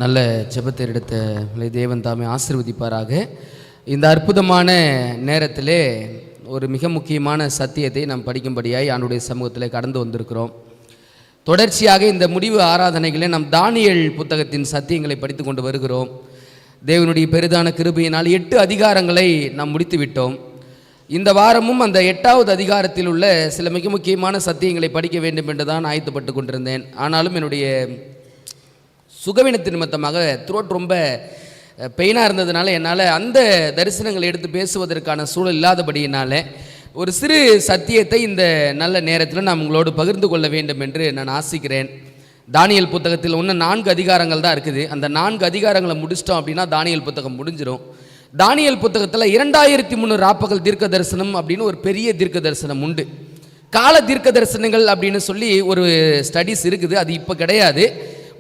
நல்ல ஜெபத்தை எடுத்த தேவன் தாமே ஆசீர்வதிப்பாராக. இந்த அற்புதமான நேரத்திலே ஒரு மிக முக்கியமான சத்தியத்தை நாம் படிக்கும்படியாய் ஆண்டுடைய சமூகத்தில் கடந்து வந்திருக்கிறோம். தொடர்ச்சியாக இந்த முடிவு ஆராதனைகளை நாம் தானியேல் புத்தகத்தின் சத்தியங்களை படித்து கொண்டு வருகிறோம். தேவனுடைய பெரிதான கிருபையினால் 8 அதிகாரங்களை நாம் முடித்து விட்டோம். இந்த வாரமும் அந்த 8வது அதிகாரத்தில் உள்ள சில மிக முக்கியமான சத்தியங்களை படிக்க வேண்டும் என்று தான் ஆயத்தப்பட்டு கொண்டிருந்தேன். ஆனாலும் என்னுடைய சுகவீனத்தின் நிமித்தமாக த்ரோட் ரொம்ப பெயினாக இருந்ததுனால என்னால் அந்த தரிசனங்களை எடுத்து பேசுவதற்கான சூழல் இல்லாதபடியினால ஒரு சிறு சத்தியத்தை இந்த நல்ல நேரத்தில் நான் உங்களோடு பகிர்ந்து கொள்ள வேண்டும் என்று நான் ஆசிக்கிறேன். தானியேல் புத்தகத்தில் இன்னும் 4 அதிகாரங்கள் தான் இருக்குது. அந்த 4 அதிகாரங்களை முடிச்சிட்டோம் அப்படின்னா தானியேல் புத்தகம் முடிஞ்சிடும். தானியேல் புத்தகத்தில் 2300 ராப்பகல் தீர்க்க தரிசனம் அப்படின்னு ஒரு பெரிய தீர்க்க தரிசனம் உண்டு. கால தீர்க்க தரிசனங்கள் அப்படின்னு சொல்லி ஒரு ஸ்டடீஸ் இருக்குது. அது இப்போ கிடையாது.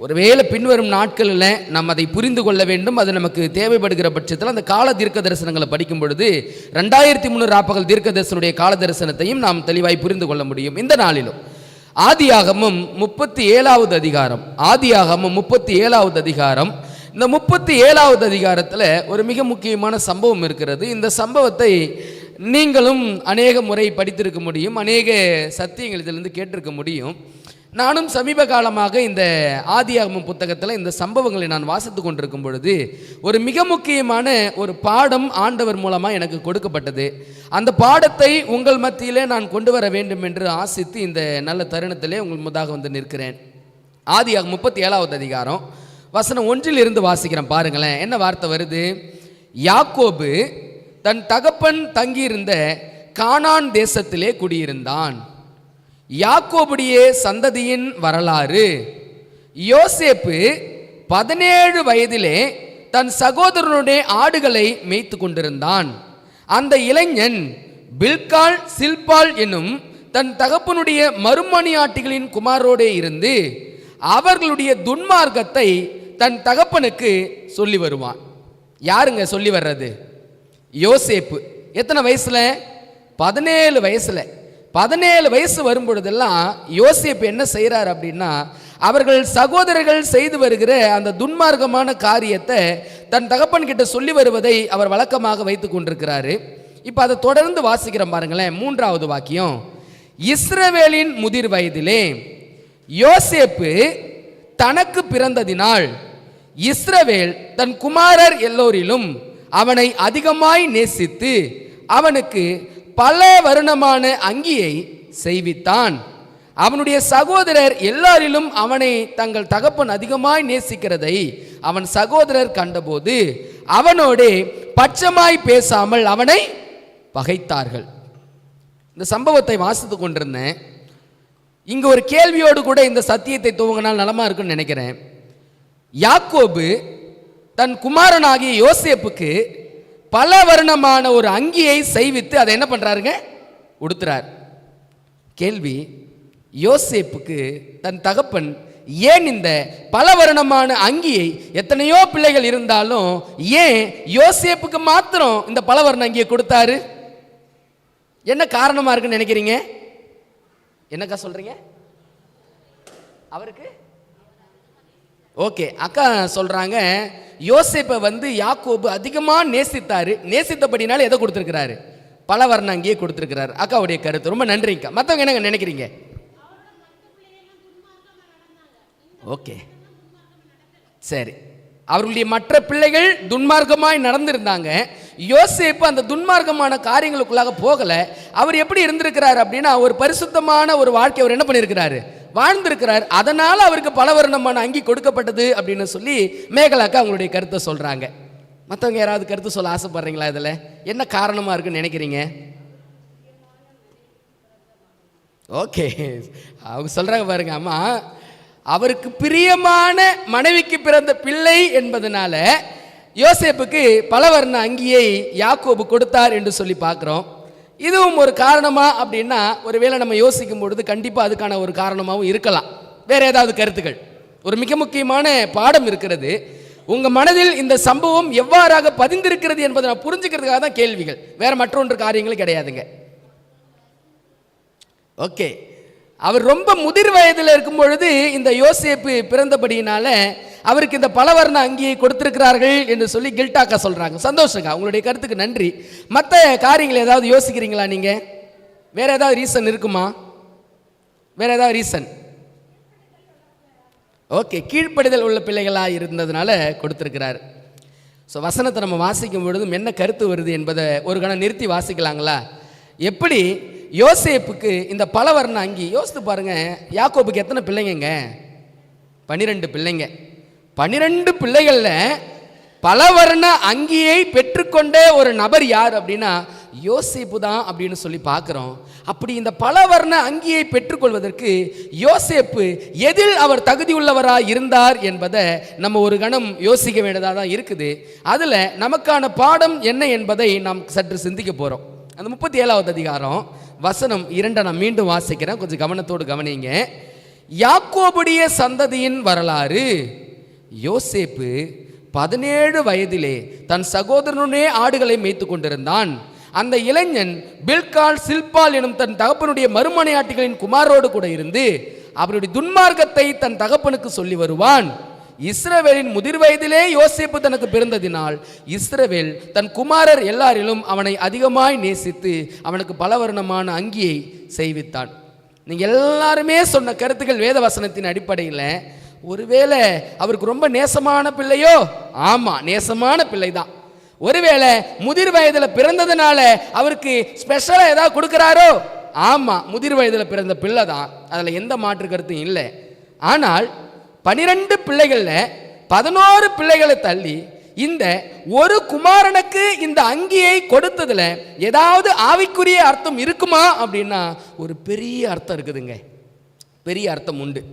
ஒருவேளை பின்வரும் நாட்களில் நாம் அதை புரிந்து கொள்ள வேண்டும். அது நமக்கு தேவைப்படுகிற பட்சத்தில் அந்த கால தீர்க்க தரிசனங்களை படிக்கும் பொழுது 2300 ராப்பகல் தீர்க்க தரிசனுடைய கால தரிசனத்தையும் நாம் தெளிவாய் புரிந்து கொள்ள முடியும். இந்த நாளிலும் ஆதியாகமம் 37வது அதிகாரம், ஆதியாகமம் 37வது அதிகாரம். இந்த 37வது அதிகாரத்தில் ஒரு மிக முக்கியமான சம்பவம் இருக்கிறது. இந்த சம்பவத்தை நீங்களும் அநேக முறை படித்திருக்க முடியும், அநேக சத்தியங்கள் இதிலிருந்து கேட்டிருக்க முடியும். நானும் சமீப காலமாக இந்த ஆதியாகமம் புத்தகத்தில் இந்த சம்பவங்களை நான் வாசித்து கொண்டிருக்கும் பொழுது ஒரு மிக முக்கியமான ஒரு பாடம் ஆண்டவர் மூலமாக எனக்கு கொடுக்கப்பட்டது. அந்த பாடத்தை உங்கள் மத்தியிலே நான் கொண்டு வர வேண்டும் என்று ஆசித்து இந்த நல்ல தருணத்திலே உங்கள் முதாக வந்து நிற்கிறேன். ஆதியாகமம் 37வது அதிகாரம் வசனம் 1 வாசிக்கிறேன். பாருங்களேன், என்ன வார்த்தை வருது. யாக்கோபு தன் தகப்பன் தங்கியிருந்த கானான் தேசத்திலே குடியிருந்தான். யாக்கோபுடைய சந்ததியின் வரலாறு. யோசேப்பு 17 வயதிலே தன் சகோதரனுடைய ஆடுகளை மேய்த்து கொண்டிருந்தான். அந்த இளைஞன் பில்காள் சில்பாள் என்னும் தன் தகப்பனுடைய மறுமணியாட்டிகளின் குமாரோடே இருந்து அவர்களுடைய துன்மார்க்கத்தை தன் தகப்பனுக்கு சொல்லி வருவான். யாருங்க சொல்லி வர்றது? யோசேப்பு. எத்தனை வயசுல? 17 வயசுல. 17 வயசு வரும்பொழுதெல்லாம் யோசேப்பு என்ன செய்கிறார் அப்படின்னா, அவர்கள் சகோதரர்கள் செய்து வருகிற அந்த துன்மார்க்கமான காரியத்தை தன் தகப்பன் கிட்ட சொல்லி வருவதை அவர் வழக்கமாக வைத்து கொண்டிருக்கிறாரு. இப்போ அதை தொடர்ந்து வாசிக்கிறோம் பாருங்களேன். 3வது வாக்கியம். இஸ்ரவேலின் முதிர் வயதிலே யோசேப்பு தனக்கு பிறந்ததினால் இஸ்ரவேல் தன் குமாரர் எல்லோரிலும் அவனை அதிகமாய் நேசித்து அவனுக்கு பல வருணமான அங்கியை செய்வித்தான். அவனுடைய சகோதரர் எல்லாரிலும் அவனை தங்கள் தகப்பன் அதிகமாய் நேசிக்கிறதை அவன் சகோதரர் கண்டபோது அவனோடு பட்சமாய் பேசாமல் அவனை பகைத்தார்கள். இந்த சம்பவத்தை வாசித்து கொண்டிருந்தேன். இங்க ஒரு கேள்வியோடு கூட இந்த சத்தியத்தை துவங்கினால் நலமா இருக்குன்னு நினைக்கிறேன். யாக்கோபு தன் குமாரனாகிய யோசேப்புக்கு பல வருணமான ஒரு அங்கியை செய்வித்து அதை என்ன பண்றாருங்க? உடுத்துறார். கேள்வி, யோசேப்புக்கு தன் தகப்பன் ஏன் இந்த பல வருணமான அங்கியை, எத்தனையோ பிள்ளைகள் இருந்தாலும் ஏன் யோசேப்புக்கு மாத்திரம் இந்த பல வருண அங்கியை கொடுத்தாரு? என்ன காரணமா இருக்குன்னு நினைக்கிறீங்க? என்னக்கா சொல்றீங்க? அவருக்கு ஓகே, அக்கா சொல்றாங்க யோசேப்பை யாக்கோபு அதிகமாக நேசித்தாரு. நேசித்தபடினால எதை கொடுத்துருக்கிறாரு? பல வர்ண அங்கேயே கொடுத்துருக்கிறாரு. அக்காவுடைய கருத்து. ரொம்ப நன்றிங்கக்கா. மற்றவங்க என்னங்க நினைக்கிறீங்க? ஓகே, சரி. அவர்களுடைய மற்ற பிள்ளைகள் துன்மார்க்கமாய் நடந்திருந்தாங்க. யோசேப்பு அந்த துன்மார்க்கமான காரியங்களுக்குள்ளாக போகல. அவர் எப்படி இருந்திருக்கிறார் அப்படின்னா, ஒரு பரிசுத்தமான ஒரு வாழ்க்கை அவர் என்ன பண்ணியிருக்கிறாரு? வாழ்ந்திருக்கிறார். அதனால அவருக்கு பல வருணமான அங்கி கொடுக்கப்பட்டது அப்படின்னு சொல்லி மேகலாக்கா அவங்களுடைய கருத்தை சொல்றாங்க. மற்றவங்க யாராவது கருத்து சொல்ல ஆசைப்படுறீங்களா? இதுல என்ன காரணமா இருக்குன்னு நினைக்கிறீங்க? ஓகே, அவங்க சொல்றாங்க பாருங்க. அம்மா, அவருக்கு பிரியமான மனைவிக்கு பிறந்த பிள்ளை என்பதனால யோசேப்புக்கு பல வர்ண அங்கியை யாக்கோபு கொடுத்தார் என்று சொல்லி பார்க்கிறோம். இதுவும் ஒரு காரணமா அப்படின்னா ஒருவேளை நம்ம யோசிக்கும் பொழுது கண்டிப்பாக அதுக்கான ஒரு காரணமாகவும் இருக்கலாம். வேற ஏதாவது கருத்துக்கள்? ஒரு மிக முக்கியமான பாடம் இருக்கிறது. உங்க மனதில் இந்த சம்பவம் எவ்வாறாக பதிந்திருக்கிறது என்பதை நான் புரிஞ்சுக்கிறதுக்காக தான் கேள்விகள், வேற மற்றொன்று காரியங்கள் கிடையாதுங்க. ஓகே, அவர் ரொம்ப முதிர் வயதில் இருக்கும் பொழுது இந்த யோசேப்பு பிறந்தபடியினால அவருக்கு இந்த பலவர்ண அங்கியை கொடுத்திருக்கிறார்கள் என்று சொல்லி கில்டாக்கா சொல்றாங்க. சந்தோஷங்க, உங்களுடைய கருத்துக்கு நன்றி. மற்ற காரியங்களை ஏதாவது யோசிக்கிறீங்களா நீங்க? வேற ஏதாவது ரீசன் இருக்குமா? வேற ஏதாவது ரீசன்? ஓகே, கீழ்ப்படிதல் உள்ள பிள்ளைகளாக இருந்ததுனால கொடுத்திருக்கிறார். ஸோ வசனத்தை நம்ம வாசிக்கும் பொழுதும் என்ன கருத்து வருது என்பதை ஒரு கணம் நிறுத்தி வாசிக்கலாங்களா? எப்படி யோசேப்புக்கு இந்த பலவர்ண அங்கி, யோசித்து பாருங்க, யாக்கோபுக்கு எத்தனை பிள்ளைங்க? 12 பிள்ளைங்க. 12 பிள்ளைகள்ல பலவர்ண அங்கியை பெற்றுக்கொண்ட ஒரு நபர் யார் அப்படின்னா யோசேப்பு தான் அப்படின்னு சொல்லி பார்க்கிறோம். அப்படி இந்த பலவர்ண அங்கியை பெற்றுக்கொள்வதற்கு யோசேப்பு எதில் அவர் தகுதி உள்ளவராக இருந்தார் என்பதை நம்ம ஒரு கணம் யோசிக்க வேண்டியதாக தான் இருக்குது. அதில் நமக்கான பாடம் என்ன என்பதை நாம் சற்று சிந்திக்க போகிறோம். அந்த 37வது அதிகாரம் வசனம் 2 நான் மீண்டும் வாசிக்கிறேன், கொஞ்சம் கவனத்தோடு கவனிங்க. யாக்கோபுடைய சந்ததியின் வரலாறு. யோசேப்பு 17 வயதிலே தன் சகோதரனுடைய ஆடுகளை மேய்த்து கொண்டிருந்தான். அந்த இளைஞன் பில்கால் சில்பால் எனும் தன் தகப்பனுடைய மறுமனையாட்டிகளின் குமாரோடு கூட இருந்து அவருடைய துன்மார்க்கத்தை தன் தகப்பனுக்கு சொல்லி வருவான். இஸ்ரவேலின் முதிர் வயதிலே யோசேப்பு தனக்கு பிறந்ததினால் இஸ்ரவேல் தன் குமாரர் எல்லாரிலும் அவனை அதிகமாய் நேசித்து அவனுக்கு பலவர்ணமான அங்கியை செய்வித்தான். நீங்க எல்லாருமே சொன்ன கருத்துக்கள் வேத வசனத்தின் அடிப்படையில் ஒருவேளை அவருக்கு ரொம்ப நேசமான பிள்ளையோ? ஆமா, நேசமான பிள்ளை தான். ஒருவேளை முதிர் வயதில் பிறந்ததுனால அவருக்கு ஸ்பெஷலாக ஏதாவது கொடுக்குறாரோ? ஆமா, முதிர் வயதில் பிறந்த பிள்ளை தான், அதில் எந்த மாற்று கருத்தும் இல்லை. ஆனால் 12 பிள்ளைகளில் 11 பிள்ளைகளை தள்ளி இந்த ஒரு குமாரனுக்கு இந்த அங்கியை கொடுத்ததுல ஏதாவது ஆவிக்குரிய அர்த்தம் இருக்குமா அப்படின்னா ஒரு பெரிய அர்த்தம் இருக்குதுங்க, பெரிய அர்த்தம் உண்டு.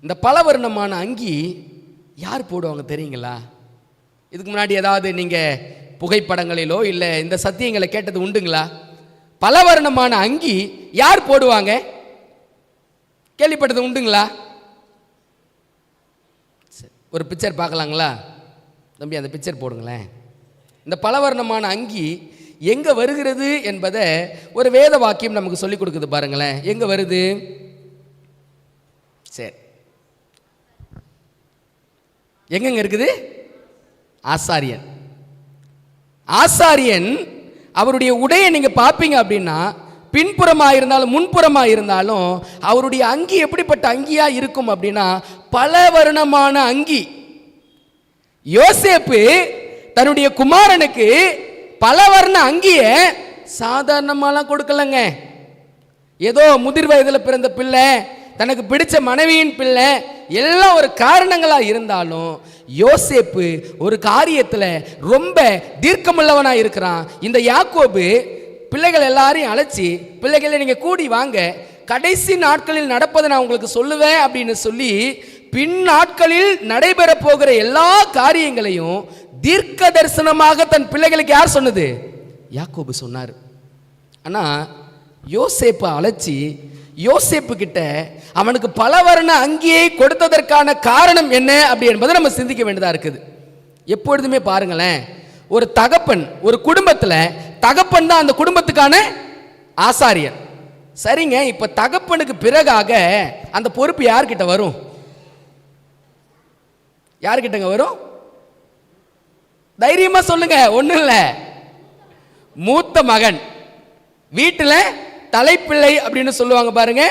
இந்த பலவர்ணமான அங்கி யார் போடுவாங்க தெரியுங்களா? இதுக்கு முன்னாடி ஏதாவது நீங்கள் புகைப்படங்களிலோ இல்லை இந்த சத்தியங்களை கேட்டது உண்டுங்களா? பலவர்ணமான அங்கி யார் போடுவாங்க? கேள்விப்பட்டது உண்டுங்களா? ஒரு பிக்சர் பார்க்கலாங்களா தம்பி? அந்த பிக்சர் போடுங்களேன். இந்த பலவர்ணமான அங்கி எங்கே வருகிறது என்பதை ஒரு வேத வாக்கியம் நமக்கு சொல்லிக் கொடுக்குது பாருங்களேன். எங்கே வருது? சரி, எங்கெங்க இருக்குது? ஆசாரியன். ஆசாரியன் அவருடைய உடையை நீங்க பார்ப்பீங்க அப்படின்னா பின்புறமாக இருந்தாலும் முன்புறமாக இருந்தாலும் அவருடைய அங்கி எப்படிப்பட்ட அங்கியா இருக்கும் அப்படின்னா பலவர்ணமான அங்கி. யோசேப்பு தன்னுடைய குமாரனுக்கு பலவர்ண அங்கிய சாதாரணமாலாம் கொடுக்கலங்க. ஏதோ முதிர் வயதில் பிறந்த பிள்ளை, தனக்கு பிடிச்ச மனைவியின் பிள்ளை, எல்லாம் ஒரு காரணங்களா இருந்தாலும் யோசேப்பு ஒரு காரியத்தில் ரொம்ப தீர்க்கமுள்ளவனா இருக்கிறான். இந்த யாக்கோபு பிள்ளைகள் எல்லாரையும் அழைச்சி, பிள்ளைகளை நீங்க கூடி வாங்க, கடைசி நாட்களில் நடப்பதை நான் உங்களுக்கு சொல்லுவேன் அப்படின்னு சொல்லி பின் நாட்களில் நடைபெற போகிற எல்லா காரியங்களையும் தீர்க்க தரிசனமாக தன் பிள்ளைகளுக்கு யார் சொன்னது? யாக்கோபு சொன்னார். ஆனா யோசேப்பை அழைச்சி யோசேப்பு கிட்ட அவனுக்கு பலவர்ண அங்கியை கொடுத்ததற்கான காரணம் என்ன அப்படி என்பதை நம்ம சிந்திக்க வேண்டியதா இருக்குது. எப்பொழுதுமே பாருங்களேன், ஒரு தகப்பன் ஒரு குடும்பத்தில் தகப்பன் தான் அந்த குடும்பத்துக்கான ஆசாரியன். சரிங்க, இப்ப தகப்பனுக்கு பிறகாக அந்த பொறுப்பு யார்கிட்ட வரும்? யார்கிட்டங்க வரும்? தைரியமா சொல்லுங்க. ஒண்ணும் இல்லை, மூத்த மகன், வீட்டில் தலைப்பிள்ளை அப்படின்னு சொல்லுவாங்க பாருங்க,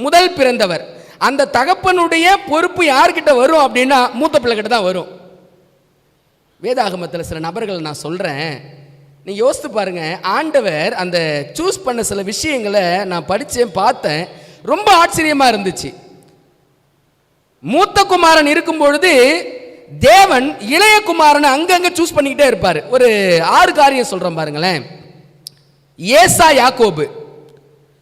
முதல் பிறந்தவர். அந்த தகப்பனுடைய பொறுப்பு யார்கிட்ட வரும் அப்படின்னா மூத்த பிள்ளை கிட்ட தான் வரும். வேதாகமத்தில் சில நபர்கள் நான் சொல்றேன், நீங்க யோசித்து பாருங்க. ஆண்டவர் அந்த சூஸ் பண்ண சில விஷயங்களை நான் படிச்சேன், பார்த்தேன், ரொம்ப ஆச்சரியமா இருந்துச்சு. மூத்த குமாரன் இருக்கும் பொழுது தேவன் இளைய குமாரனை அங்கங்க சூஸ் பண்ணிக்கிட்டே இருப்பார். ஒரு 6 காரியம் சொல்றேன் பாருங்களேன். ஏசா யாக்கோபு,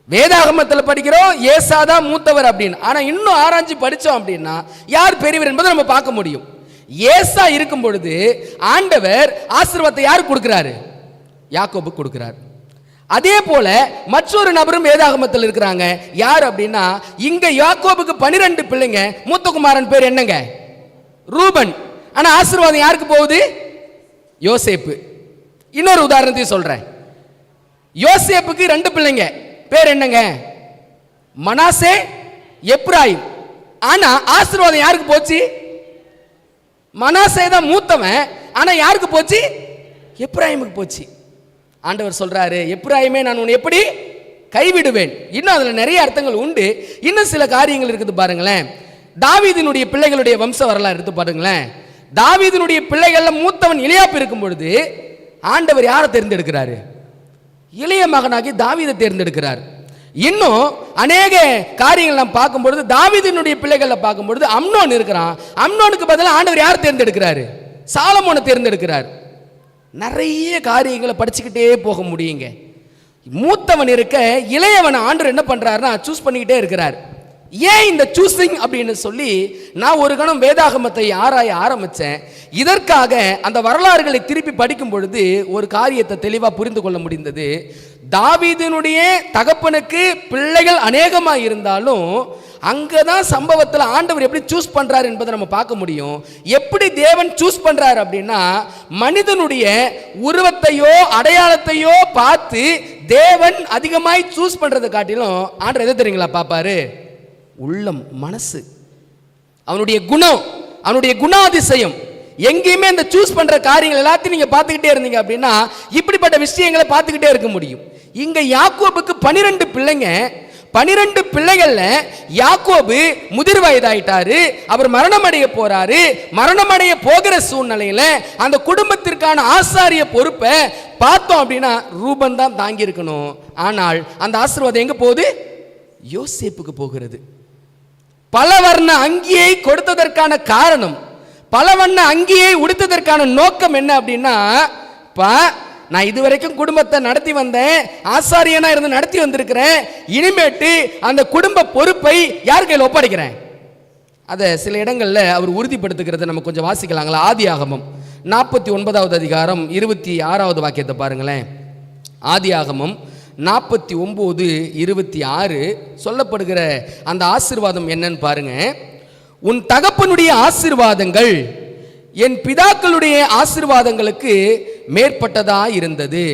வேதாகமத்தில் படிக்கிறோம் ஏசா தான் மூத்தவர் அப்படின்னு. ஆனா இன்னும் ஆராய்ச்சி படிச்சோம் அப்படின்னா யார் பெரியவர் என்பதை நம்ம பார்க்க முடியும். ஏசா இருக்கும் பொழுது ஆண்டவர் ஆசீர்வாதத்தை யார் கொடுக்கிறாரு? யாக்கோபு கொடுக்கிறார். அதே போல மற்றொரு நபரும் வேதாகமத்தில் இருக்கிறாங்க. யார் அப்படின்னா இங்க யாக்கோபுக்கு 12 பிள்ளைங்க, மூத்த குமாரன் பேர் என்னங்க? ரூபன். ஆனா ஆசீர்வாதம் யாருக்கு போகுது? யோசேப்பு. இன்னொரு உதாரணத்தையும் சொல்றேன். யோசேப்புக்கு 2 பிள்ளைங்க, பேர் என்னங்க? மனாசே, எப்ராயிம். ஆனா ஆசீர்வாதம் யாருக்கு போச்சு? மனாசே தான் மூத்தவன், ஆனா யாருக்கு போச்சு? எப்ராயிமுக்கு போச்சு. ஆண்டவர் சொல்றாரு, எப்ராயிமே நான் உன்னை எப்படி கைவிடுவேன். இன்னும் அதுல நிறைய அர்த்தங்கள் உண்டு. இன்னும் சில காரியங்கள் இருக்குது பாருங்களேன். தாவீதினுடைய பிள்ளைகளுடைய வம்ச வரலாறு எடுத்து பாருங்களேன். தாவீதினுடைய பிள்ளைகள்ல மூத்தவன் எலியாப் இருக்கும் பொழுது ஆண்டவர் யாரை தேர்ந்தெடுக்கிறாரு? இளைய மகனாகி தாவீதை தேர்ந்தெடுக்கிறார். இன்னும் அநேக காரியங்கள் நாம் பார்க்கும்பொழுது தாவீதினுடைய பிள்ளைகளை பார்க்கும்பொழுது அம்னோன் இருக்கிறான். அம்னோனுக்கு பதிலாக ஆண்டவர் யார் தேர்ந்தெடுக்கிறாரு? சாலமோனை தேர்ந்தெடுக்கிறார். நிறைய காரியங்களை படிச்சுக்கிட்டே போக முடியுங்க. மூத்தவன் இருக்க இளையவன் ஆண்டவர் என்ன பண்றாருன்னா சூஸ் பண்ணிக்கிட்டே இருக்கிறார். ஏன் இந்த சூசிங் அப்படின்னு சொல்லி நான் ஒரு கணம் வேதாகமத்தை ஆராய ஆரம்பித்தேன். இதற்காக அந்த வரலாறுகளை திருப்பி படிக்கும் பொழுது ஒரு காரியத்தை தெளிவாக புரிந்து கொள்ள முடிந்தது. தாவீதினுடைய தகப்பனுக்கு பிள்ளைகள் அநேகமாக இருந்தாலும் அங்கதான் சம்பவத்தில் ஆண்டவர் எப்படி சூஸ் பண்றாரு என்பதை நம்ம பார்க்க முடியும். எப்படி தேவன் சூஸ் பண்றாரு அப்படின்னா, மனிதனுடைய உருவத்தையோ அடையாளத்தையோ பார்த்து தேவன் அதிகமாய் சூஸ் பண்றதை காட்டிலும் ஆண்டவர் எதை தெரியுங்களா பார்ப்பாரு? உள்ளம், மனசு, அவனுடைய குணம், அவனுடைய குணாதிசயம். எங்கேயுமே இந்த சூஸ் பண்ற காரியங்கள் எல்லாத்தையும் நீங்க பார்த்துக்கிட்டே இருந்தீங்க அப்படின்னா இப்படிப்பட்ட விஷயங்களை பார்த்துக்கிட்டே இருக்க முடியும். இங்க யாக்கோபுக்கு 12 பிள்ளைங்க. 12 பிள்ளைகள்ல யாக்கோபு முதிர் வயதாயிட்டாரு. அவர் மரணமடைய போறாரு. மரணமடைய போகிற சூழ்நிலையில அந்த குடும்பத்திற்கான ஆசாரிய பொறுப்பை பார்த்தோம் அப்படின்னா ரூபன் தான் தாங்கி இருக்கணும். ஆனால் அந்த ஆசீர்வாதம் எங்க போகுது? யோசேப்புக்கு போகிறது. பலவர்ண அங்கியை கொடுத்ததற்கான காரணம், பலவண்ண அங்கியை உடுத்ததற்கான நோக்கம் என்ன அப்படின்னா, நான் இதுவரைக்கும் குடும்பத்தை நடத்தி வந்தேன், ஆசாரியனா இருந்து நடத்தி வந்திருக்கிறேன், இனிமேட்டு அந்த குடும்ப பொறுப்பை யார் கையில் ஒப்படைக்கிறேன். அதை சில இடங்கள்ல அவர் உறுதிப்படுத்துகிறத நம்ம கொஞ்சம் வாசிக்கலாங்களா? ஆதியாகமம் 49வது அதிகாரம் 26வது வாக்கியத்தை பாருங்களேன். ஆதியாகமம் 49:26 சொல்லப்படுகிற அந்த ஆசீர்வாதம் என்னன்னு பாருங்க. உன் தகப்பனுடைய ஆசீர்வாதங்கள் என் பிதாக்களுடைய ஆசீர்வாதங்களுக்கு மேற்பட்டதா இருந்தது.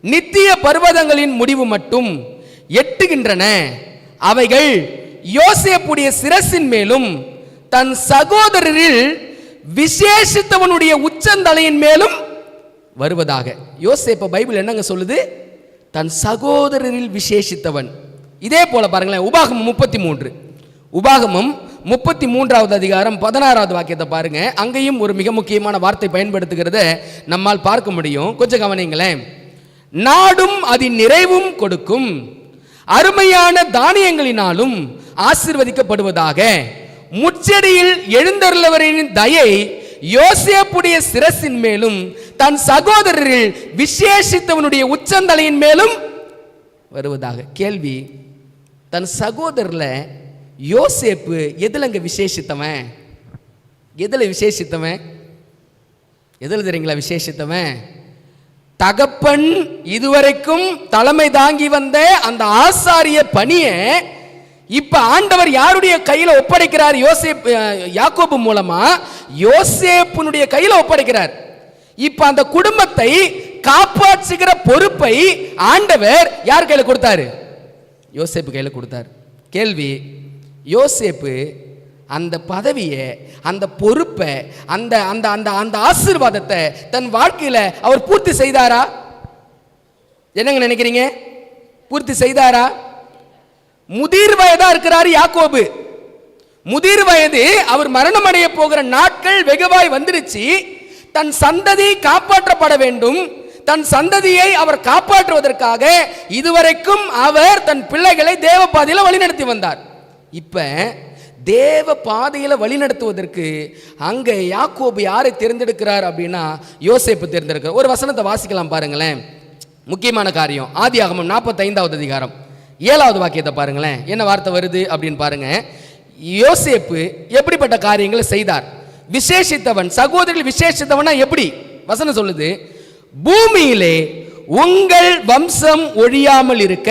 நித்திய பர்வதங்களின் முடிவு மட்டும் எட்டுகின்றன. அவைகள் யோசேப்புடைய சிரசின் மேலும் தன் சகோதரரில் விசேஷித்தவனுடைய உச்சந்தலையின் மேலும் வருவதாக. யோசேப்ப பைபிள் என்னங்க சொல்லுது? தன் சகோதரரில் விசேஷித்தவன். இதே போல பாருங்களேன், உபாகமம் 33, உபாகமம் 33வது அதிகாரம் 16வது வாக்கியத்தை பாருங்க. அங்கேயும் ஒரு மிக முக்கியமான வார்த்தை பயன்படுத்துகிறத நம்மால் பார்க்க முடியும். கொஞ்சம் கவனிங்களேன். நாடும் அதன் நிறைவும் கொடுக்கும், அருமையான தானியங்களினாலும் ஆசீர்வதிக்கப்படுவதாக. முச்செடியில் எழுந்தருளவரின் தயை யோசேப்புடைய சிரசின் மேலும் தன் சகோதரரில் விசேஷித்தவனுடைய உச்சந்தலையின் மேலும் வருவதாக. கேள்வி, தன் சகோதரர்ல யோசேப்பு எதுலங்க விசேஷித்தவன்? எதுல விசேஷித்தவன்? எதுல தெரியுங்களா விசேஷித்தவன்? தகப்பன் இதுவரைக்கும் தலைமை தாங்கி வந்த அந்த ஆசாரிய பணியை இப்ப ஆண்டவர் யாருடைய கையில ஒப்படைக்கிறார்? யோசேப்பு, யாக்கோபு மூலமா யோசேப்புனுடைய கையில ஒப்படைக்கிறார். இப்ப அந்த குடும்பத்தை காப்பாற்றுகிற பொறுப்பை ஆண்டவர் யார் கையில கொடுத்தாரு? யோசேப்பு கையில கொடுத்தார். கேள்வி, யோசேப்பு அந்த பதவியை, அந்த பொறுப்பை, அந்த அந்த அந்த அந்த ஆசீர்வாதத்தை தன் வாழ்க்கையில அவர் பூர்த்தி செய்தாரா? என்னங்க நினைக்கிறீங்க? பூர்த்தி செய்தாரா? முதிர் வயதா இருக்கிறார் யாக்கோபு. முதிர் வயது, அவர் மரணம் அடைய போகிற நாட்கள் வெகுவாய் வந்துருச்சு. தன் சந்ததி காப்பாற்றப்பட வேண்டும். தன் சந்ததியை அவர் காப்பாற்றுவதற்காக இதுவரைக்கும் அவர் தன் பிள்ளைகளை தேவ பாதையில வழிநடத்தி வந்தார். இப்ப தேவ பாதையில வழிநடத்துவதற்கு அங்க யாக்கோபு யாரை தேர்ந்தெடுக்கிறார் அப்படின்னா யோசேப்பு தேர்ந்தெடுக்கிறார். ஒரு வசனத்தை வாசிக்கலாம் பாருங்களேன், முக்கியமான காரியம். ஆதியாகமம் 45வது அதிகாரம் 7வது வாக்கியத்தை பாருங்களேன். என்ன வார்த்தை வருது அப்படின்னு பாருங்க. யோசேப்பு எப்படிப்பட்ட காரியங்களை செய்தார்? விசேஷித்தவன், சகோதரர்கள் விசேஷித்தவனா எப்படி? வசனம் சொல்லுது, பூமியிலே உங்கள் வம்சம் ஒழியாமல் இருக்க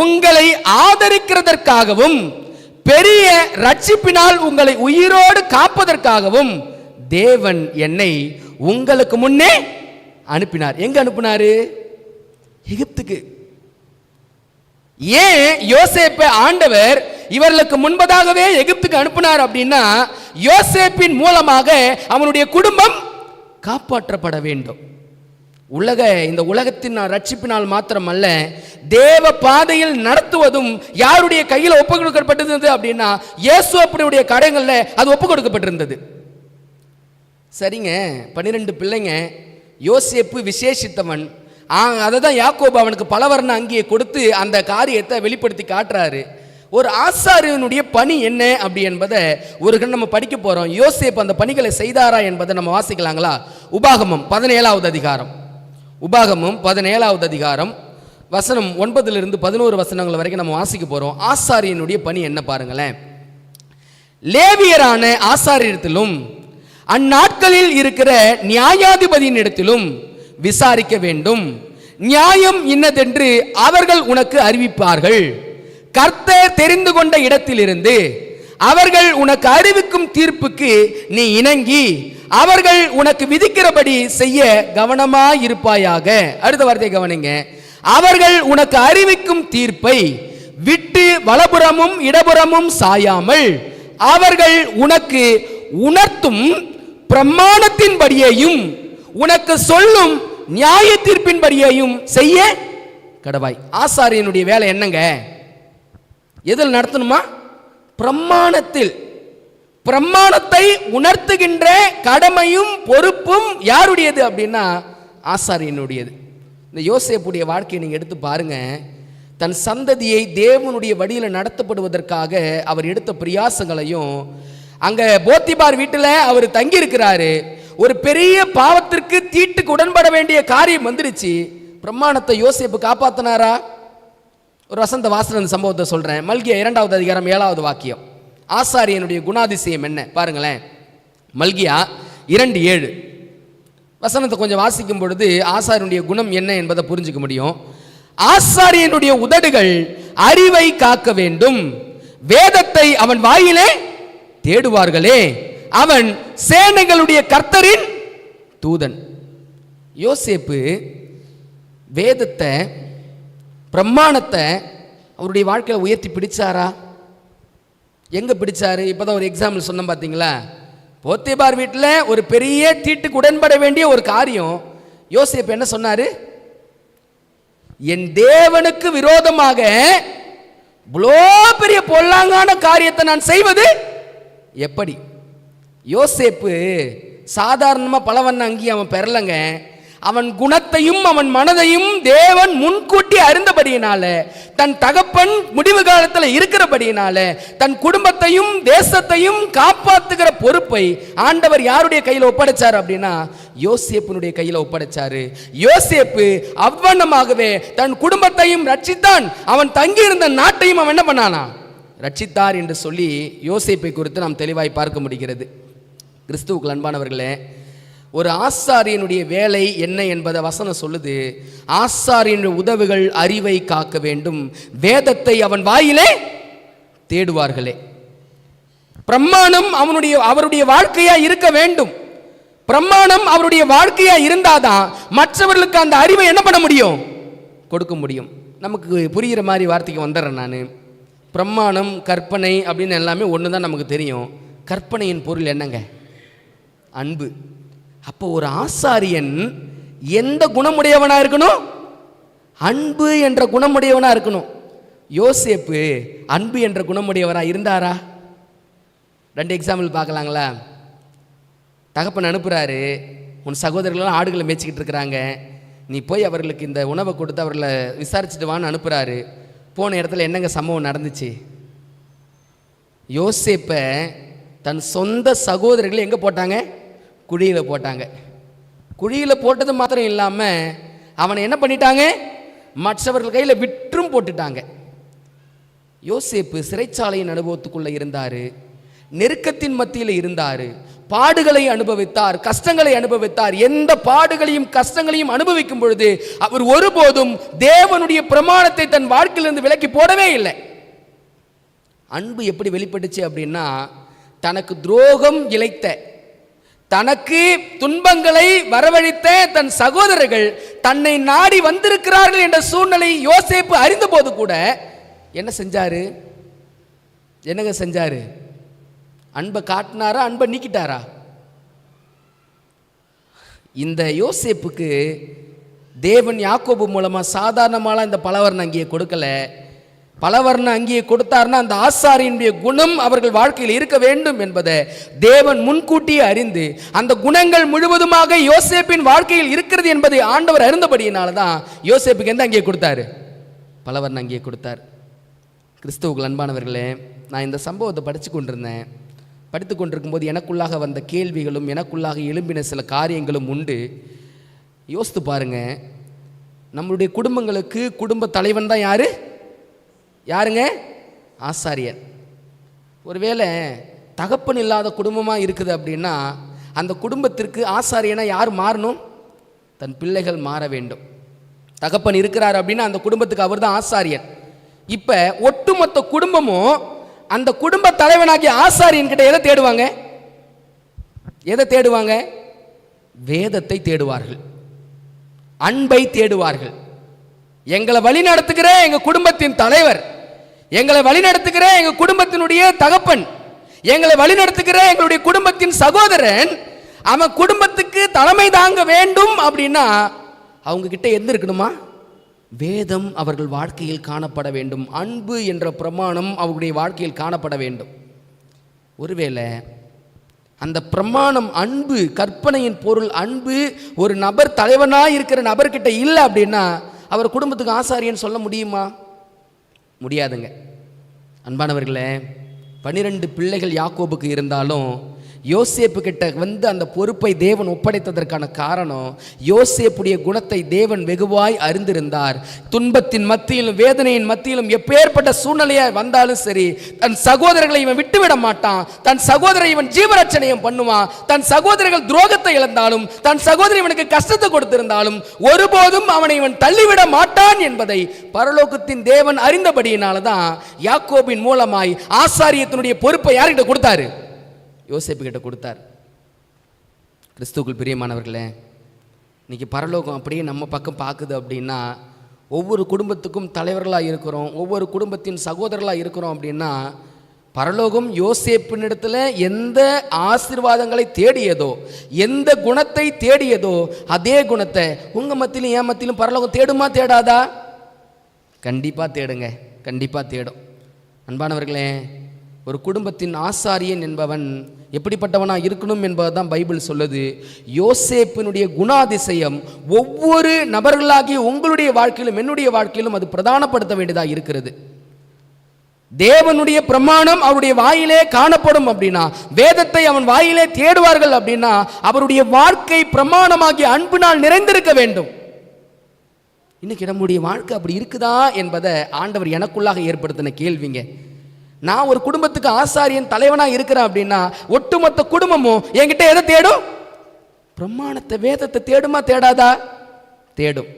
உங்களை ஆதரிக்கிறதற்காகவும் பெரிய ரட்சிப்பினால் உங்களை உயிரோடு காப்பதற்காகவும் தேவன் என்னை உங்களுக்கு முன்னே அனுப்பினார். எங்க அனுப்பினாரு? எகிப்துக்கு. ஏன் யோசேப்பை ஆண்டவர் இவர்களுக்கு முன்பதாகவே எகிப்துக்கு அனுப்பினார் அப்படின்னா யோசேப்பின் மூலமாக அவனுடைய குடும்பம் காப்பாற்றப்பட வேண்டும். இந்த உலகத்தின் ரட்சிப்பினால் மாத்திரமல்ல, தேவ பாதையில் நடத்துவதும் யாருடைய கையில் ஒப்பு கொடுக்கப்பட்டிருந்தது அப்படின்னா இயேசு அப்படியுடைய கடைகள்ல அது ஒப்பு கொடுக்கப்பட்டிருந்தது. சரிங்க, 12 பிள்ளைங்க, யோசேப்பு விசேஷித்தவன். அதை தான் யாக்கோபு அவனுக்கு பலவர்ண அங்கியை கொடுத்து அந்த காரியத்தை வெளிப்படுத்தி காட்டுறாரு. ஒரு ஆசாரியனுடைய பணி என்ன அப்படி என்பதை ஒரு கண் நம்ம படிக்க போறோம். யோசேப்பு அந்த பணிகளை செய்தாரா என்பதை நம்ம வாசிக்கலாங்களா? உபாகமம் 17வது அதிகாரம். உபாகமம் 17வது அதிகாரம் வசனம் 9 to 11 வசனங்கள் வரைக்கும் நம்ம வாசிக்க போறோம். ஆசாரியனுடைய பணி என்ன பாருங்களேன். லேவியரான ஆசாரியத்திலும் அந்நாட்களில் இருக்கிற நியாயாதிபதியின் இடத்திலும் விசாரிக்க வேண்டும். நியாயம் இன்னதென்று அவர்கள் உனக்கு அறிவிப்பார்கள். கர்த்தர் தெரிந்து கொண்ட இடத்திலிருந்து அவர்கள் உனக்கு அறிவிக்கும் தீர்ப்புக்கு நீ இணங்கி அவர்கள் உனக்கு விதிக்கிறபடி செய்ய கவனமாயிருப்பாயாக. அடுத்த வார்த்தை கவனிங்க. அவர்கள் உனக்கு அறிவிக்கும் தீர்ப்பை விட்டு வலப்புறமும் இடப்புறமும் சாயாமல் அவர்கள் உனக்கு உணர்த்தும் பிரமாணத்தின்படியையும் உனக்கு சொல்லும் நியாய தீர்ப்பின்படியையும் செய்ய கடவாய். ஆசாரியனுடைய வேலை என்னங்க? எதில் நடத்தணுமா? பிரமாணத்தில். பிரமாணத்தை உணர்த்துகின்ற கடமையும் பொறுப்பும் யாருடையது அப்படின்னா ஆசாரியனுடையது. இந்த யோசேப்புடைய வாழ்க்கையை நீங்க எடுத்து பாருங்க. தன் சந்ததியை தேவனுடைய வழியில் நடத்தப்படுவதற்காக அவர் எடுத்த பிரயாசங்களையும், அங்க போத்திபார் வீட்டில் அவர் தங்கி இருக்கிறாரு. ஒரு பெரிய பாவத்திற்கு தீட்டுக்கு உடன்பட வேண்டிய காரியம் வந்துருச்சு. பிரமாணத்தை யோசேப்பு காப்பாத்தினாரா? ஒரு வசந்த வாசன சம்பவத்தை சொல்றேன். மல்கியா 2வது அதிகாரம் 7வது வாக்கியம். ஆசாரியனுடைய குணாதிசயம் என்ன பாருங்களேன். மல்கியா 2:7 வசனத்தை கொஞ்சம் வாசிக்கும் பொழுது ஆசாரியனுடைய குணம் என்ன என்பதை புரிஞ்சுக்க முடியும். ஆசாரியனுடைய உதடுகள் அறிவை காக்க வேண்டும், வேதத்தை அவன் வாயிலே தேடுவார்களே, அவன் சேனைகளுடைய கர்த்தரின் தூதன். யோசேப்பு வேதத்தை பிரமாணத்தை அவருடைய வாழ்க்கையில் உயர்த்தி பிடிச்சாரா? எங்க பிடிச்சாரு? இப்பதான் ஒரு எக்ஸாம்பிள் சொன்ன பார்த்தீங்களா? போத்திபார் வீட்டில் ஒரு பெரிய தீட்டுக்கு உடன்பட வேண்டிய ஒரு காரியம். யோசேப்பு என்ன சொன்னாரு? என் தேவனுக்கு விரோதமாக இவ்வளோ பெரிய பொல்லாங்கான காரியத்தை நான் செய்வது எப்படி? யோசேப்பு சாதாரணமாக பலவண்ண அங்கி அவன் பெறலங்க. அவன் குணத்தையும் அவன் மனதையும் தேவன் முன்கூட்டி அறிந்தபடியினால, தன் தகப்பன் முடிவு காலத்தில் இருக்கிறபடியினால, தன் குடும்பத்தையும் தேசத்தையும் காப்பாற்றுகிற பொறுப்பை ஆண்டவர் யாருடைய கையில் ஒப்படைச்சார் அப்படின்னா யோசேப்பினுடைய கையில் ஒப்படைச்சாரு. யோசேப்பு அவ்வண்ணமாகவே தன் குடும்பத்தையும் ரட்சித்தான், அவன் தங்கியிருந்த நாட்டையும் அவன் என்ன பண்ணானா? ரட்சித்தார் என்று சொல்லி யோசேப்பை குறித்து நாம் தெளிவாய் பார்க்க முடிகிறது. கிறிஸ்துவுக்கு அன்பானவர்களே, ஒரு ஆசாரியனுடைய வேலை என்ன என்பதை வசனம் சொல்லுது. ஆசாரியனுடைய உதவுகள் அறிவை காக்க வேண்டும், வேதத்தை அவன் வாயிலே தேடுவார்களே. பிரமாணம் அவருடைய வாழ்க்கையா இருக்க வேண்டும். பிரமாணம் அவருடைய வாழ்க்கையா இருந்தாதான் மற்றவர்களுக்கு அந்த அறிவை என்ன பண்ண முடியும்? கொடுக்க முடியும். நமக்கு புரிகிற மாதிரி வார்த்தைக்கு வந்துடுறேன் நான். பிரமாணம் கற்பனை அப்படின்னு எல்லாமே ஒன்று தான் நமக்கு தெரியும். கற்பனையின் பொருள் என்னங்க? அன்பு. அப்போ ஒரு ஆசாரியன் எந்த குணமுடையவனா இருக்கணும்? அன்பு என்ற குணமுடையவனா இருக்கணும். யோசேப்பு அன்பு என்ற குணமுடையவரா இருந்தாரா? 2 எக்ஸாம்பிள் பார்க்கலாங்களா? தகப்பன் அனுப்புறாரு, உன் சகோதரர்கள்லாம் ஆடுகளை மேய்ச்சிக்கிட்டு இருக்கிறாங்க, நீ போய் அவர்களுக்கு இந்த உணவை கொடுத்து அவர்களை விசாரிச்சுட்டு வான்னு அனுப்புறாரு. போன இடத்துல என்னங்க சம்பவம் நடந்துச்சு? யோசேப்பை தன் சொந்த சகோதரர்கள் எங்கே போட்டாங்க? குழியில் போட்டாங்க. குழியில் போட்டது மாத்திரம் இல்லாமல் அவனை என்ன பண்ணிட்டாங்க? மற்றவர்கள் கையில் விற்றும் போட்டுட்டாங்க. யோசேப்பு சிறைச்சாலையின் அனுபவத்துக்குள்ளே இருந்தார், நெருக்கத்தின் மத்தியில் இருந்தார், பாடுகளை அனுபவித்தார், கஷ்டங்களை அனுபவித்தார். எந்த பாடுகளையும் கஷ்டங்களையும் அனுபவிக்கும் பொழுது அவர் ஒருபோதும் தேவனுடைய பிரமாணத்தை தன் வாழ்க்கையிலிருந்து விலக்கி போடவே இல்லை. அன்பு எப்படி வெளிப்பட்டுச்சு அப்படின்னா, தனக்கு துரோகம் இழைத்த, தனக்கு துன்பங்களை வரவழைத்த தன் சகோதரர்கள் தன்னை நாடி வந்திருக்கிறார்கள் என்ற சூழ்நிலை யோசேப்பு அறிந்த போது கூட என்ன செஞ்சாரு? என்னங்க செஞ்சாரு? அன்பை காட்டினாரா, அன்பை நீக்கிட்டாரா? இந்த யோசேப்புக்கு தேவன் யாக்கோபு மூலமாக சாதாரணமாக இந்த பலவர்ண அங்கேயே கொடுக்கல. பலவர்ண அங்கேயே கொடுத்தார்னா அந்த ஆசாரியனுடைய குணம் அவர்கள் வாழ்க்கையில் இருக்க வேண்டும் என்பதை தேவன் முன்கூட்டியே அறிந்து அந்த குணங்கள் முழுவதுமாக யோசேப்பின் வாழ்க்கையில் இருக்கிறது என்பதை ஆண்டவர் அறிந்தபடியினால தான் யோசேப்புக்கு எந்த அங்கேயே கொடுத்தாரு? பலவர்ண அங்கேயே கொடுத்தார். கிறிஸ்துவுக்கு அன்பானவர்களே, நான் இந்த சம்பவத்தை படித்து கொண்டிருக்கும்போது எனக்குள்ளாக வந்த கேள்விகளும் எனக்குள்ளாக எழும்பின சில காரியங்களும் உண்டு. யோசித்து பாருங்க, நம்மளுடைய குடும்பங்களுக்கு குடும்ப தலைவன் தான் யாருங்க? ஆசாரியன். ஒருவேளை தகப்பன் இல்லாத குடும்பமாக இருக்குது அப்படின்னா அந்த குடும்பத்திற்கு ஆசாரியனா யார் மாறணும்? தன் பிள்ளைகள் மாற வேண்டும். தகப்பன் இருக்கிறார் அப்படின்னா அந்த குடும்பத்துக்கு அவர் தான் ஆசாரியன். இப்போ ஒட்டுமொத்த குடும்பமும் அந்த குடும்ப தலைவனாகிய ஆசாரியன் கிட்ட எதை தேடுவாங்க? வேதத்தை தேடுவார்கள், அன்பை தேடுவார்கள். எங்களை வழி நடத்துகிற எங்க குடும்பத்தின் தலைவர், எங்களை வழி நடத்துகிற எங்க குடும்பத்தினுடைய தகப்பன், எங்களை வழி நடத்துகிற எங்களுடைய குடும்பத்தின் சகோதரன், அவன் குடும்பத்துக்கு தலைமை தாங்க வேண்டும் அப்படின்னா அவங்க கிட்ட எந்த இருக்கணுமா? வேதம் அவர்கள் வாழ்க்கையில் காணப்பட வேண்டும். அன்பு என்ற பிரமாணம் அவர்களுடைய வாழ்க்கையில் காணப்பட வேண்டும். ஒருவேளை அந்த பிரமாணம், அன்பு, கற்பனையின் பொருள் அன்பு ஒரு நபர் தலைவனாக இருக்கிற நபர்கிட்ட இல்லை அப்படின்னா அவர் குடும்பத்துக்கு ஆசாரியன் சொல்ல முடியுமா? முடியாதுங்க. அன்பானவர்களே, 12 பிள்ளைகள் யாக்கோபுக்கு இருந்தாலும் யோசேப்பு கிட்ட அந்த பொறுப்பை தேவன் ஒப்படைத்ததற்கான காரணம் யோசேப்புடைய குணத்தை தேவன் வெகுவாய் அறிந்திருந்தார். துன்பத்தின் மத்தியிலும் வேதனையின் மத்தியிலும் எப்பேற்பட்ட சூழ்நிலையாக வந்தாலும் சரி, தன் சகோதரர்களை இவன் விட்டுவிட மாட்டான். தன் சகோதரை இவன் ஜீவரட்சணையம் பண்ணுவான். தன் சகோதரர்கள் துரோகத்தை இழந்தாலும், தன் சகோதரி இவனுக்கு கஷ்டத்தை கொடுத்திருந்தாலும் ஒருபோதும் அவனை இவன் தள்ளிவிட மாட்டான் என்பதை பரலோகத்தின் தேவன் அறிந்தபடியினால தான் யாக்கோபின் மூலமாய் ஆசாரியத்தினுடைய பொறுப்பை யார்கிட்ட கொடுத்தாரு? யோசேப்பு கிட்ட கொடுத்தார். கிறிஸ்துவுக்குள் பிரியமானவர்களே, இன்னைக்கு பரலோகம் அப்படியே நம்ம பக்கம் பார்க்குது அப்படின்னா ஒவ்வொரு குடும்பத்துக்கும் தலைவர்களாக இருக்கிறோம், ஒவ்வொரு குடும்பத்தின் சகோதரர்களாக இருக்கிறோம் அப்படின்னா பரலோகம் யோசேப்பினிடத்தில் எந்த ஆசீர்வாதங்களை தேடியதோ, எந்த குணத்தை தேடியதோ அதே குணத்தை உங்கள் மத்தியிலும் என் மத்தியிலும் பரலோகம் தேடுமா தேடாதா? கண்டிப்பாக தேடுங்க, கண்டிப்பாக தேடும். அன்பானவர்களே, ஒரு குடும்பத்தின் ஆசாரியன் என்பவன் எப்படிப்பட்டவனா இருக்கணும் என்பதுதான் பைபிள் சொல்லுது. யோசேப்பினுடைய குணாதிசயம் ஒவ்வொரு நபர்களாகிய உங்களுடைய வாழ்க்கையிலும் என்னுடைய வாழ்க்கையிலும் அது பிரதானப்படுத்த வேண்டியதாக இருக்கிறது. தேவனுடைய பிரமாணம் அவருடைய வாயிலே காணப்படும் அப்படின்னா, வேதத்தை அவன் வாயிலே தேடுவார்கள் அப்படின்னா அவருடைய வாழ்க்கை பிரமாணமாகிய அன்பினால் நிறைந்திருக்க வேண்டும். இன்னைக்கு நம்முடைய வாழ்க்கை அப்படி இருக்குதா என்பதை ஆண்டவர் எனக்குள்ளாக ஏற்படுத்தின கேள்விங்க. நான் ஒரு குடும்பத்துக்கு ஆசாரியன் தலைவனாக இருக்கிறேன் அப்படின்னா ஒட்டுமொத்த குடும்பமும் என்கிட்ட எதை தேடும்? பிரமாணத்தை, வேதத்தை தேடுமா தேடாதா? தேடும்.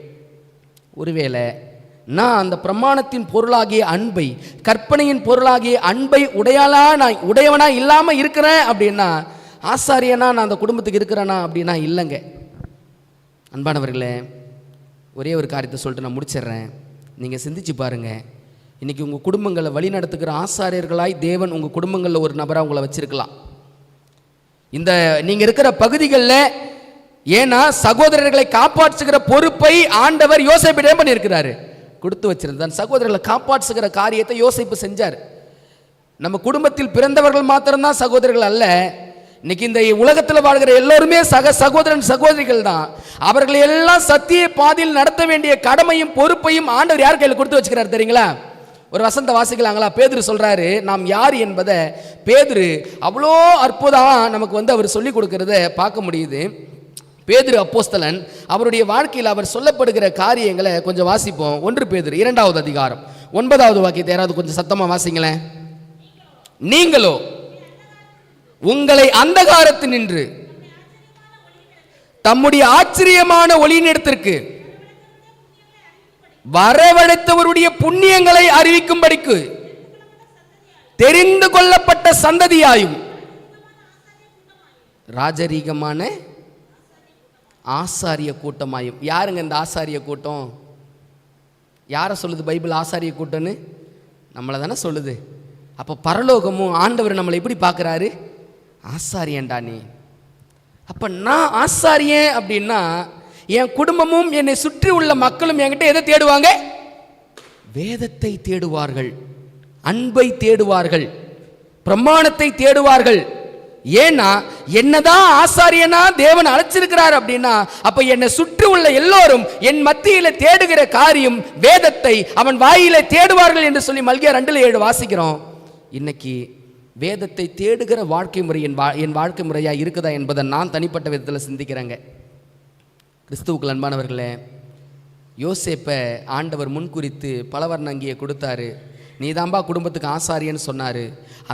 ஒருவேளை நான் அந்த பிரமாணத்தின் பொருளாகிய அன்பை, கற்பனையின் பொருளாகிய அன்பை உடையவனா இல்லாமல் இருக்கிறேன் அப்படின்னா ஆசாரியனா நான் அந்த குடும்பத்துக்கு இருக்கிறேனா அப்படின்னா இல்லைங்க. அன்பானவர்களே, ஒரே ஒரு காரியத்தை சொல்லிட்டு நான் முடிச்சிடுறேன். நீங்கள் சிந்திச்சு பாருங்கள். இன்றைக்கி உங்கள் குடும்பங்களை வழி நடத்துகிற ஆசாரியர்களாய் தேவன் உங்கள் குடும்பங்களில் ஒரு நபராக உங்களை வச்சிருக்கலாம். இந்த நீங்கள் இருக்கிற பகுதிகளில் ஏன்னா சகோதரர்களை காப்பாற்றுகிற பொறுப்பை ஆண்டவர் யோசேப்பிடம் பண்ணியிருக்கிறாரு, கொடுத்து வச்சிருந்தான். சகோதரர்களை காப்பாற்றுகிற காரியத்தை யோசேப்பு செஞ்சார். நம்ம குடும்பத்தில் பிறந்தவர்கள் மாத்திரம்தான் சகோதரர்கள் அல்ல. இன்னைக்கு இந்த உலகத்தில் வாழ்கிற எல்லோருமே சகோதரன் சகோதரிகள் தான். அவர்களை எல்லாம் சத்திய பாதையில் நடத்த வேண்டிய கடமையும் பொறுப்பையும் ஆண்டவர் யார் கையில் கொடுத்து வச்சுக்கிறார் தெரியுங்களா? ஒரு வசந்த வாசிக்கலாங்களா? பேதுரு சொல்றாரு, நாம் யார் என்பதை பேதுரு அவ்வளோ அற்புதமாக நமக்கு அவர் சொல்லிக் கொடுக்கறத பார்க்க முடியுது. பேதுரு அப்போஸ்தலன் அவருடைய வாழ்க்கையில் அவர் சொல்லப்படுகிற காரியங்களை கொஞ்சம் வாசிப்போம். 1 பேதுரு 2வது அதிகாரம் 9வது வாக்கியத்தை யாராவது கொஞ்சம் சத்தமாக வாசிங்களேன். நீங்களோ உங்களை அந்தகாரத்தில் நின்று தம்முடைய ஆச்சரியமான ஒளியினிடத்திற்கு வரவழைத்தவருடைய புண்ணியங்களை அறிவிக்கும்படிக்கு தெரிந்து கொள்ளப்பட்ட சந்ததியாயும் ராஜரீகமான ஆசாரிய கூட்டமாயும். யாருங்க இந்த ஆசாரிய கூட்டம்? யாரை சொல்லுது பைபிள் ஆசாரிய கூட்டம்னு? நம்மளை தானே சொல்லுது. அப்போ பரலோகமும் ஆண்டவர் நம்மளை எப்படி பார்க்குறாரு? ஆசாரியன்டா நீ. அப்போ நான் ஆசாரியன் அப்படின்னா என் குடும்பமும் என்னை சுற்றி உள்ள மக்களும் என்கிட்ட எதை தேடுவாங்க? வேதத்தை தேடுவார்கள், அன்பை தேடுவார்கள், பிரமாணத்தை தேடுவார்கள். ஏன்னா என்னதான் ஆசாரியனா தேவன் அழைச்சிருக்கிறார் அப்படின்னா அப்ப என்னை சுற்றி உள்ள எல்லோரும் என் மத்தியில தேடுகிற காரியம் வேதத்தை அவன் வாயில தேடுவார்கள் என்று சொல்லி மல்கியா 2:7 வாசிக்கிறோம். இன்னைக்கு வேதத்தை தேடுகிற வாழ்க்கை முறை என் வாழ்க்கை முறையா இருக்குதா என்பதை நான் தனிப்பட்ட விதத்தில் சிந்திக்கிறேங்க. கிறிஸ்துவுக்குள் அன்பானவர்களே, யோசேப்பை ஆண்டவர் முன்குறித்து பலவர்ண அங்கியை கொடுத்தாரு. நீதாம்பா குடும்பத்துக்கு ஆசாரியன்னு சொன்னார்.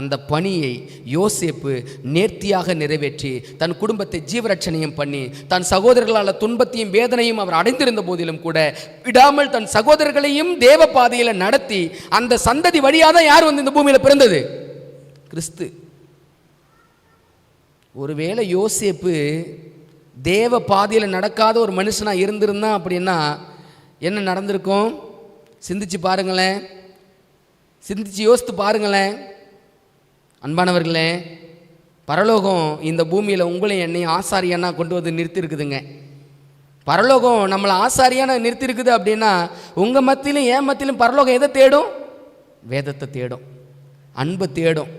அந்த பணியை யோசேப்பு நேர்த்தியாக நிறைவேற்றி தன் குடும்பத்தை ஜீவரட்சணையும் பண்ணி தன் சகோதரர்களால் துன்பத்தையும் வேதனையும் அவர் அடைந்திருந்த போதிலும் கூட விடாமல் தன் சகோதரர்களையும் தேவ பாதையில் நடத்தி அந்த சந்ததி வழியாக தான் யார் வந்து இந்த பூமியில் பிறந்தது? கிறிஸ்து. ஒருவேளை யோசேப்பு தேவ பாதையில் நடக்காத ஒரு மனுஷனாக இருந்திருந்தான் அப்படின்னா என்ன நடந்திருக்கும்? சிந்திச்சு பாருங்களேன், சிந்திச்சு யோசித்து பாருங்களேன். அன்பானவர்களே, பரலோகம் இந்த பூமியில் உங்களையும் என்னையும் ஆசாரியனா கொண்டு வந்து நிறுத்திருக்குதுங்க. பரலோகம் நம்மளை ஆசாரியான நிறுத்திருக்குது அப்படின்னா உங்கள் மத்தியிலும் என் மத்தியிலும் பரலோகம் எதை தேடும்? வேதத்தை தேடும், அன்பை தேடும்.